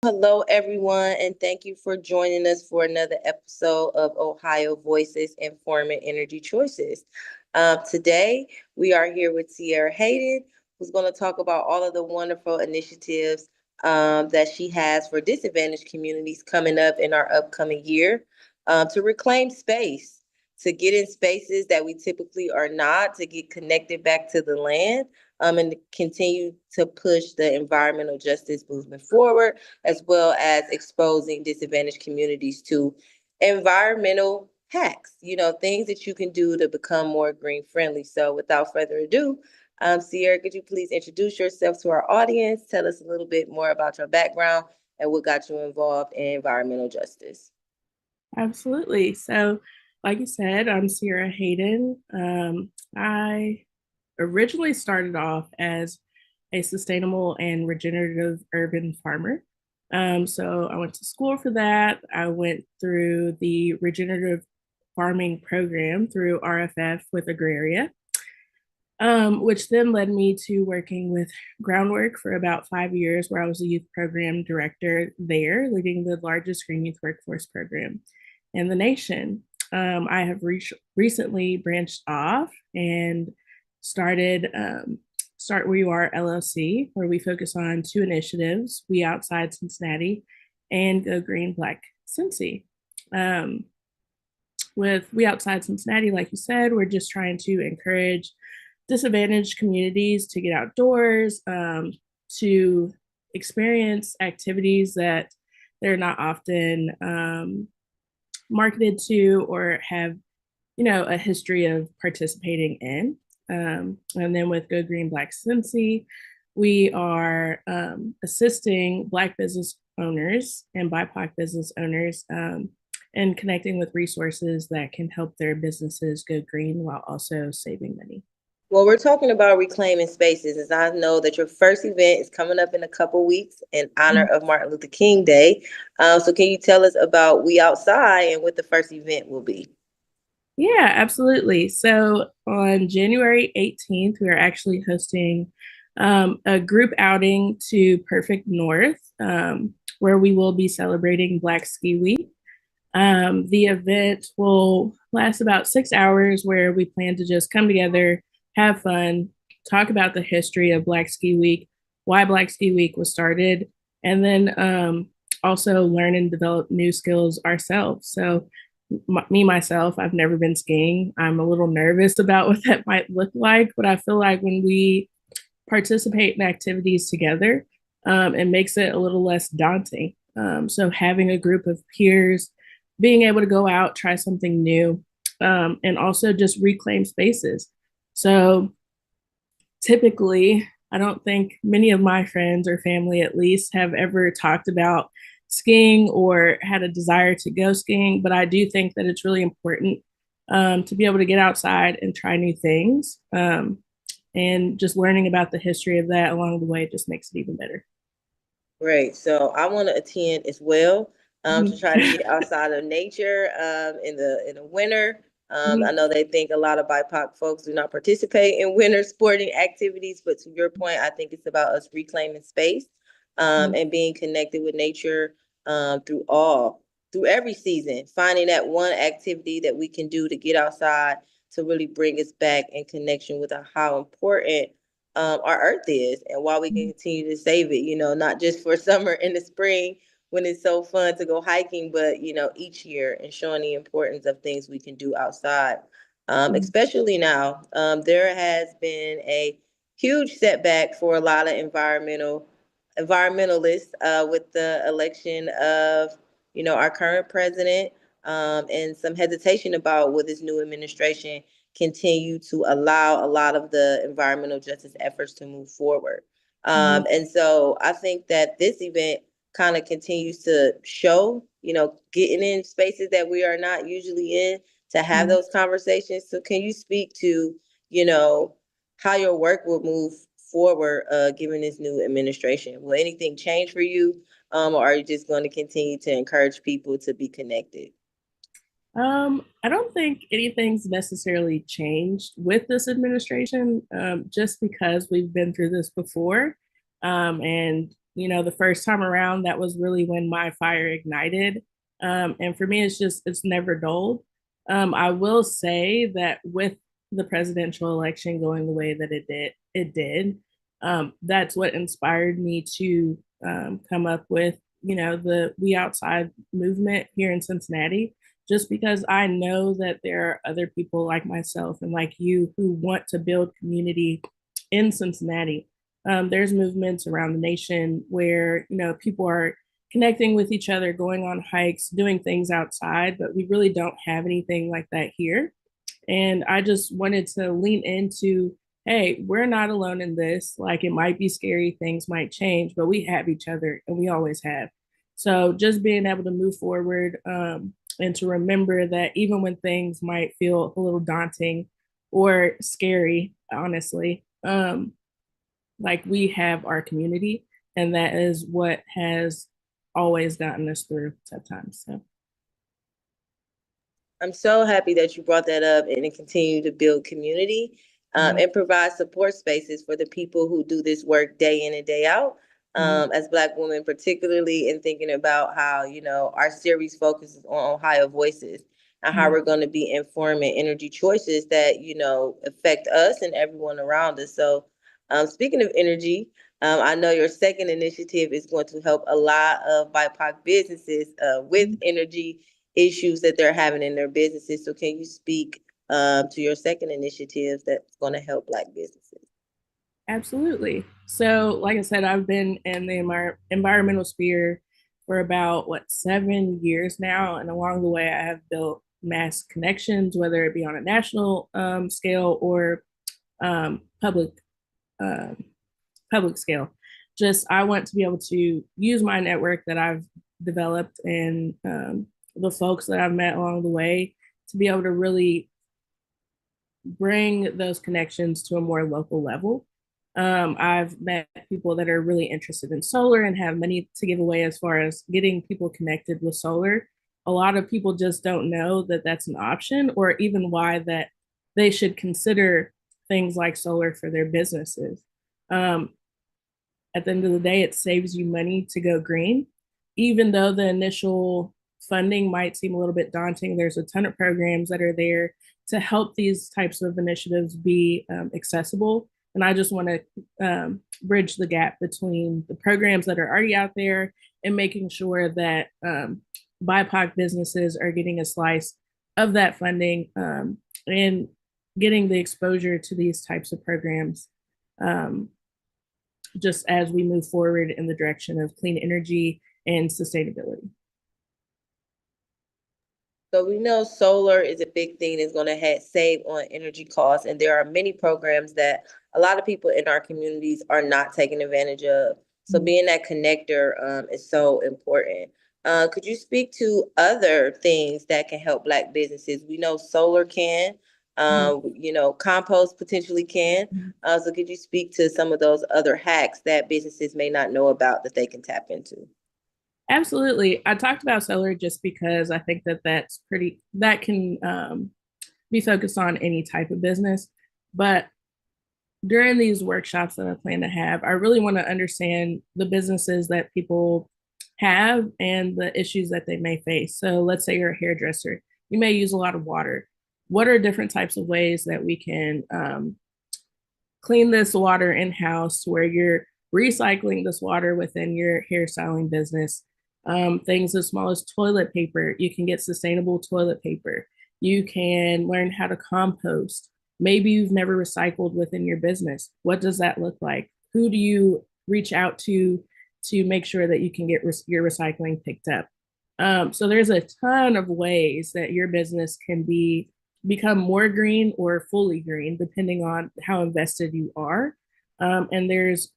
Hello, everyone, and thank you for joining us for another episode of Ohio Voices Informing Energy Choices. Today, we are here with Sierra Hayden, who's going to talk about all of the wonderful initiatives that she has for disadvantaged communities coming up in our upcoming year to reclaim space, to get in spaces that we typically are not, to get connected back to the land. And to continue to push the environmental justice movement forward, as well as exposing disadvantaged communities to environmental hacks, things that you can do to become more green friendly. So without further ado, Sierra, could you please introduce yourself to our audience? Tell us a little bit more about your background and what got you involved in environmental justice. Absolutely. So, like you said, I'm Sierra Hayden. I originally started off as a sustainable and regenerative urban farmer. So, I went to school for that. I went through the regenerative farming program through RFF with Agraria, which then led me to working with groundwork for about 5 years, where I was a youth program director there, leading the largest green youth workforce program in the nation. I have recently branched off and started Start Where You Are LLC, where we focus on two initiatives: We Outside Cincinnati and Go Green Black Cincy. Um, with We Outside Cincinnati, like you said, we're just trying to encourage disadvantaged communities to get outdoors, to experience activities that they're not often marketed to or have, a history of participating in. And then with Go Green Black Cincy, we are assisting Black business owners and BIPOC business owners and connecting with resources that can help their businesses go green while also saving money. Well, we're talking about reclaiming spaces, as I know that your first event is coming up in a couple weeks in honor of Martin Luther King Day. So, can you tell us about We Outside and what the first event will be? Yeah, absolutely. So on January 18th, we are actually hosting a group outing to Perfect North, where we will be celebrating Black Ski Week. The event will last about 6 hours, where we plan to just come together, have fun, talk about the history of Black Ski Week, why Black Ski Week was started, and then also learn and develop new skills ourselves. So, myself, I've never been skiing. I'm a little nervous about what that might look like, but I feel like when we participate in activities together, it makes it a little less daunting. So having a group of peers, being able to go out, try something new, and also just reclaim spaces. So typically, I don't think many of my friends or family, at least, have ever talked about skiing or had a desire to go skiing, but I do think that it's really important to be able to get outside and try new things. And just learning about the history of that along the way just makes it even better. Great. So I want to attend as well to try to Mhm. get outside of nature in the winter. I Mhm. know they think a lot of BIPOC folks do not participate in winter sporting activities, but to your point, I think it's about us reclaiming space and being connected with nature through every season, finding that one activity that we can do to get outside to really bring us back in connection with how important our earth is and why we can continue to save it, not just for summer in the spring when it's so fun to go hiking, but, each year and showing the importance of things we can do outside. Especially now, there has been a huge setback for a lot of environmentalists with the election of, our current president and some hesitation about what this new administration continue to allow a lot of the environmental justice efforts to move forward. And so I think that this event kind of continues to show, getting in spaces that we are not usually in to have those conversations. So can you speak to, you know, how your work will move forward given this new administration? Will anything change for you? Or are you just going to continue to encourage people to be connected? I don't think anything's necessarily changed with this administration, just because we've been through this before. And the first time around, that was really when my fire ignited. And for me, it's never dulled. I will say that with the presidential election going the way that it did. That's what inspired me to come up with, the We Outside movement here in Cincinnati, just because I know that there are other people like myself and like you who want to build community in Cincinnati. There's movements around the nation where, people are connecting with each other, going on hikes, doing things outside, but we really don't have anything like that here. And I just wanted to lean into, hey, we're not alone in this. Like, it might be scary, things might change, but we have each other and we always have. So just being able to move forward, and to remember that even when things might feel a little daunting or scary, honestly, like, we have our community, and that is what has always gotten us through tough times. So I'm so happy that you brought that up and to continue to build community, and provide support spaces for the people who do this work day in and day out. As Black women, particularly in thinking about how, our series focuses on Ohio voices and how we're going to be informing energy choices that, affect us and everyone around us. So, speaking of energy, I know your second initiative is going to help a lot of BIPOC businesses with energy issues that they're having in their businesses. So can you speak to your second initiative that's going to help Black businesses? Absolutely. So, like I said, I've been in the environmental sphere for about 7 years now, and along the way, I have built mass connections, whether it be on a national scale or public um, public scale. Just I want to be able to use my network that I've developed and the folks that I've met along the way to be able to really bring those connections to a more local level. I've met people that are really interested in solar and have money to give away as far as getting people connected with solar. A lot of people just don't know that that's an option, or even why that they should consider things like solar for their businesses. Um, at the end of the day, it saves you money to go green. Even though the initial funding might seem a little bit daunting, there's a ton of programs that are there to help these types of initiatives be accessible. And I just want to bridge the gap between the programs that are already out there and making sure that BIPOC businesses are getting a slice of that funding, and getting the exposure to these types of programs, um, just as we move forward in the direction of clean energy and sustainability. So we know solar is a big thing that's going to save on energy costs, and there are many programs that a lot of people in our communities are not taking advantage of. So being that connector is so important. Could you speak to other things that can help Black businesses? We know solar can, compost potentially can. So could you speak to some of those other hacks that businesses may not know about that they can tap into? Absolutely. I talked about solar just because I think that that can be focused on any type of business. But during these workshops that I plan to have, I really want to understand the businesses that people have and the issues that they may face. So let's say you're a hairdresser, you may use a lot of water. What are different types of ways that we can clean this water in house where you're recycling this water within your hairstyling business? Things as small as toilet paper, you can get sustainable toilet paper. You can learn how to compost. Maybe you've never recycled within your business. What does that look like? Who do you reach out to make sure that you can get your recycling picked up? So there's a ton of ways that your business can become more green or fully green, depending on how invested you are. And there's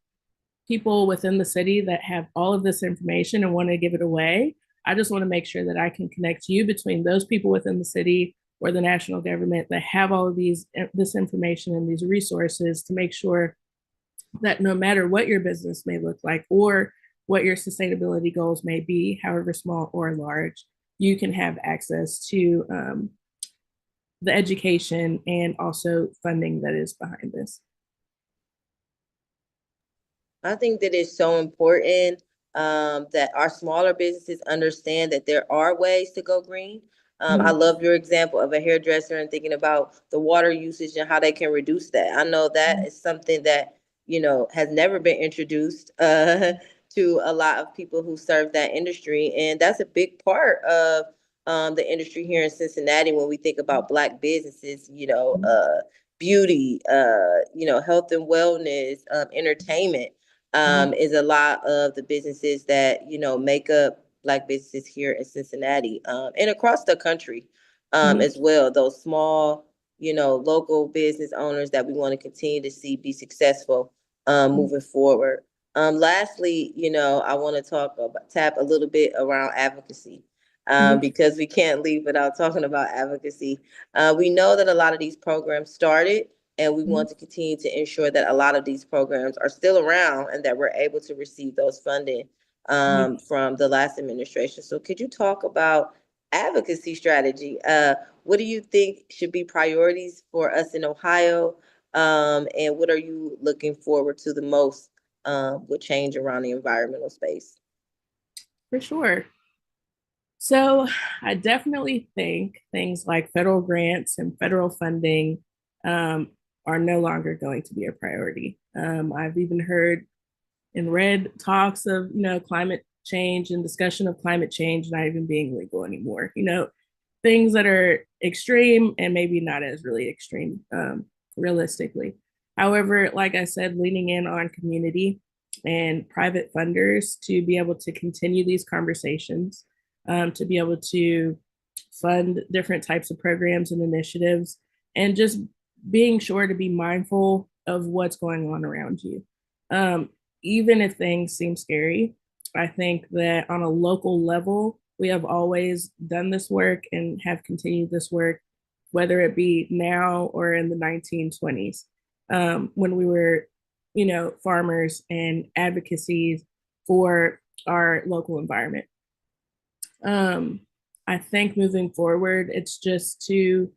people within the city that have all of this information and want to give it away. I just want to make sure that I can connect you between those people within the city or the national government that have all of this information and these resources to make sure that no matter what your business may look like or what your sustainability goals may be, however small or large, you can have access to the education and also funding that is behind this. I think that it's so important that our smaller businesses understand that there are ways to go green. I Mhm. love your example of a hairdresser and thinking about the water usage and how they can reduce that. I know that is something that, has never been introduced to a lot of people who serve that industry. And that's a big part of the industry here in Cincinnati when we think about Black businesses, beauty, health and wellness, entertainment is a lot of the businesses that make up Black businesses here in Cincinnati and across the country Mhm. as well. Those small, local business owners that we want to continue to see be successful moving forward. Lastly, I want to tap a little bit around advocacy Mhm. because we can't leave without talking about advocacy. We know that a lot of these programs started, and we Mhm. want to continue to ensure that a lot of these programs are still around and that we're able to receive those funding Mhm. from the last administration. So, could you talk about advocacy strategy? What do you think should be priorities for us in Ohio? And what are you looking forward to the most with change around the environmental space? For sure. So I definitely think things like federal grants and federal funding um, are no longer going to be a priority. I've even heard and read talks of climate change and discussion of climate change not even being legal anymore. Things that are extreme and maybe not as really extreme realistically. However, like I said, leaning in on community and private funders to be able to continue these conversations, to be able to fund different types of programs and initiatives, and just being sure to be mindful of what's going on around you. Um, Even if things seem scary, I think that on a local level, we have always done this work and have continued this work, whether it be now or in the 1920s, when we were, farmers and advocacies for our local environment. Um, I think moving forward, it's just to,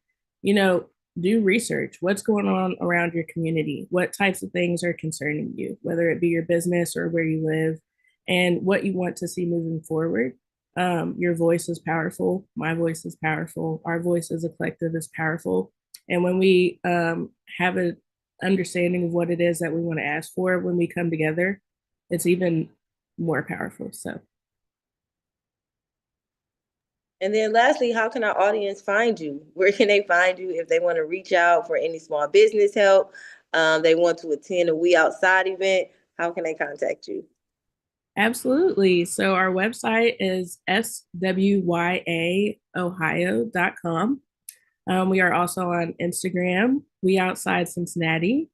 you know, do research. What's going on around your community? What types of things are concerning you, whether it be your business or where you live, and what you want to see moving forward. Your voice is powerful. My voice is powerful. Our voice as a collective is powerful. And when we have an understanding of what it is that we want to ask for when we come together, it's even more powerful. So, And then lastly, how can our audience find you? Where can they find you if they want to reach out for any small business help? They want to attend a We Outside event. How can they contact you? absolutely. So our website is swyaohio.com. We are also on Instagram, We Outside Cincinnati.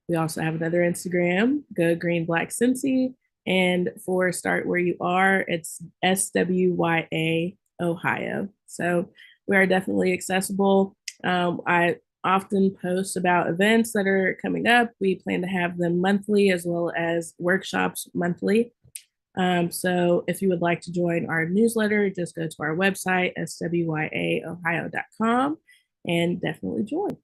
We also have another Instagram, Go Green Black Cincy. And for Start Where You Are, it's SWYA Ohio. So we are definitely accessible. I often post about events that are coming up. We plan to have them monthly as well as workshops monthly. So if you would like to join our newsletter, just go to our website, swyaohio.com, and definitely join.